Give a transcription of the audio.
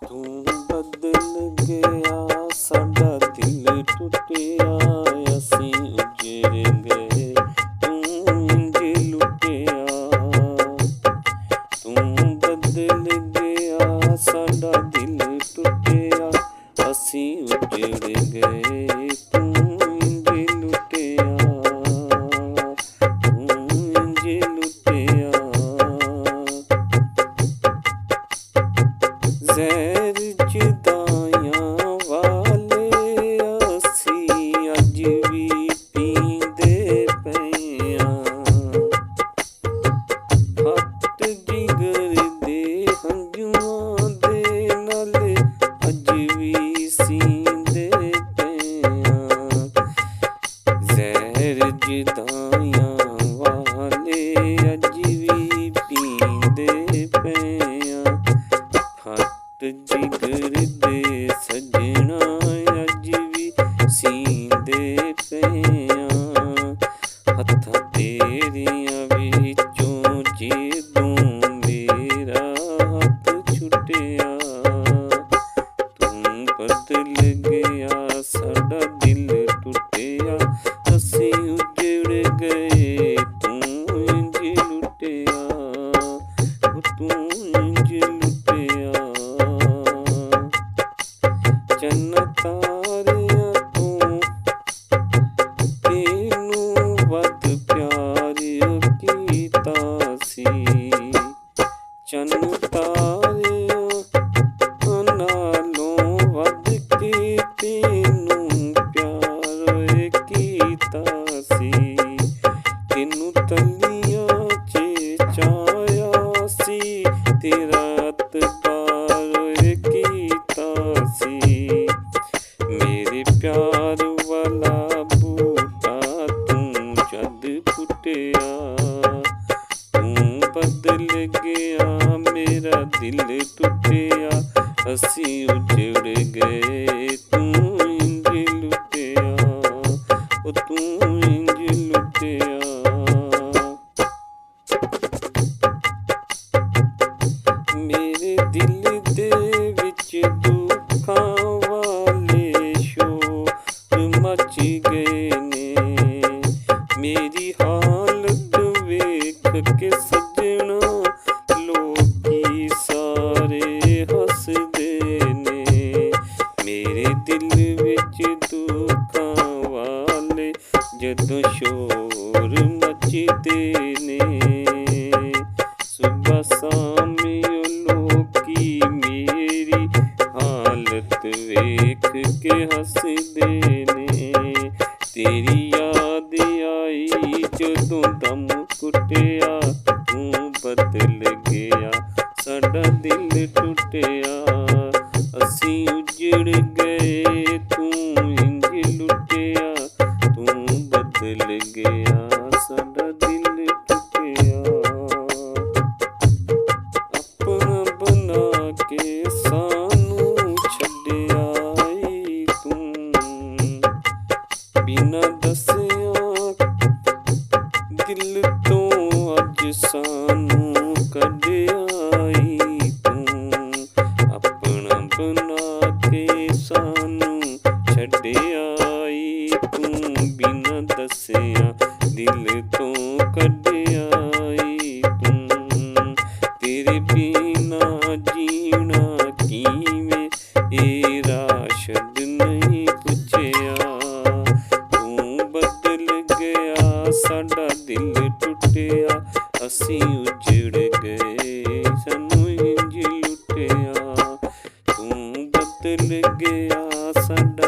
ਤੂੰ ਬਦਲ ਗਿਆ, ਸਾਡਾ ਦਿਲ ਟੁੱਟਿਆ, ਅਸੀਂ ਉਜੜ ਗਏ, ਤੂੰ ਇੰਝ ਲੁੱਟਿਆ। ਤੂੰ ਬਦਲ ਗਿਆ, ਸਾਡਾ ਦਿਲ ਟੁੱਟਿਆ, ਅਸੀਂ ਉਜੜ ਗਏ, ਤੂੰ ਇੰਝ ਲੁੱਟਿਆ, ਤੂੰ ਇੰਝ ਲੁੱਟਿਆ। ਜ਼ਹਿਰ ਜੁਦਾਈਆਂ ਵਾਲੇ ਅਸੀਂ ਅੱਜ ਵੀ ਪੀਂਦੇ ਪਏ ਆਂ, ਹੱਥ ਜਿਗਰ ਦੇ ਹੰਝੂਆਂ ਦੇ ਨਾਲ ਅੱਜ ਵੀ ਸੀਂਦੇ ਪਏ ਆਂ। ਜ਼ਹਿਰ ਜੁਦਾਈਆਂ ਵਾਲੇ ਅੱਜ ਵੀ ਪੀਂਦੇ ਪਏ ਆਂ, ਹੱਥ ਜਿਗਰ ਦੇ ਸੱਜਣਾ ਅੱਜ ਵੀ ਸੀਂਦੇ ਪਏ ਆਂ। ਹੱਥਾਂ ਤੇਰੀਆਂ ਵਿੱਚੋਂ ਜਦੋਂ ਮੇਰਾ ਹੱਥ ਛੁੱਟਿਆ, ਤੂੰ ਬਦਲ ਗਿਆ, ਸਾਡਾ ਦਿਲ ਟੁੱਟਿਆ, ਅਸੀਂ ਉਜੜ ਗਏ, ਤੂੰ ਇੰਝ ਲੁੱਟਿਆ, ਤੂੰ ਇੰਝ ਲੁੱਟਿਆ। ਚੰਨ ਤਾਰਿਆਂ ਤੋਂ ਤੈਨੂੰ ਵੱਧ ਪਿਆਰ ਕੀਤਾ ਸੀ, ਚੰਨ ਤਾਰਿਆਂ ਨਾਲੋਂ ਵੱਧ ਕੇ ਤੈਨੂੰ ਪਿਆਰ ਕੀਤਾ ਸੀ। ਤੈਨੂੰ ਤਲੀਆਂ 'ਚ ਚਾਹਿਆ ਸੀ, ਤੇਰਾ ਅਤਬਾਰ ਕੀਤਾ ਸੀ। ਮੇਰੇ ਪਿਆਰ ਵਾਲਾ ਬੂਟਾ ਤੂੰ ਜਦ ਪੁੱਟਿਆ, ਤੂੰ ਬਦਲ ਗਿਆ, ਮੇਰਾ ਦਿਲ ਟੁੱਟਿਆ, ਅਸੀਂ ਉਜੜ ਗਏ, ਤੂੰ ਇੰਝ ਲੁੱਟਿਆ, ਤੂੰ ਇੰਝ ਲੁੱਟਿਆ। ਮੇਰੇ ਦਿਲ ਦੇ ਵਿੱਚ ਦੁੱਖਾਂ ਵਾਲੇ ਸ਼ੋਰ ਮਚ ਗਏ ਨੇ, ਮੇਰੀ ਹਾਲਤ ਵੇਖ ਕੇ ਸੱਜਣਾ ਲੋਕੀ ਸਾਰੇ ਹੱਸਦੇ ਨੇ। ਮੇਰੇ ਦਿਲ ਵਿੱਚ ਦੁੱਖਾਂ ਵਾਲੇ ਜਦੋਂ ਸ਼ੋਰ ਮਚਦੇ ਨੇ, ਸੁਬਹ ਸ਼ਾਮੀ ਲੋਕੀ ਮੇਰੀ ਹਾਲਤ ਵੇਖ ਕੇ ਹੱਸਦੇ ਨੇ। ਤੇਰੀ ਯਾਦ ਆਈ ਜਦੋਂ ਦਮ ਘੁੱਟਿਆ, ਤੂੰ ਬਦਲ ਗਿਆ, ਸਾਡਾ ਦਿਲ ਟੁੱਟਿਆ, ਅਸੀਂ ਉਜੜ ਗਏ, ਤੂੰ ਇੰਝ ਲੁੱਟਿਆ, ਤੂੰ ਬਦਲ ਗਿਆ, ਸਾਡਾ ਦਿਲ ਟੁੱਟਿਆ। ਆਪਣਾ ਬਣਾ ਕੇ ਸਾਨੂੰ ਛੱਡਿਆ ਈ ਤੂੰ, ਬਿਨਾਂ ਦੱਸਿਆ ਦਿਲ ਤੋਂ ਅੱਜ ਸਾਨੂੰ ਕੱਢਿਆ ਈ ਤੂੰ। ਆਪਣਾ ਬਣਾ ਕੇ ਸਾਨੂੰ ਛੱਡਿਆ ਈ ਤੂੰ, ਬਿਨਾਂ ਦੱਸਿਆ ਦਿਲ ਤੋਂ ਕੱਢਿਆ ਈ ਤੂੰ। ਤੇਰੇ ਬਿਨਾਂ ਜੀਣਾ ਕਿਵੇਂ ਇਹ ਰਾਸ਼ਦ ਨਹੀਂ ਪੁੱਛਿਆ, ਤੂੰ ਬਦਲ ਗਿਆ, ਸਾਡਾ ਦਿਲ ਟੁੱਟਿਆ, ਅਸੀਂ ਉਜੜ ਗਏ, ਸਾਨੂੰ ਇੰਝ ਲੁੱਟਿਆ। ਤੂੰ ਬਦਲ ਗਿਆ, ਸਾਡਾ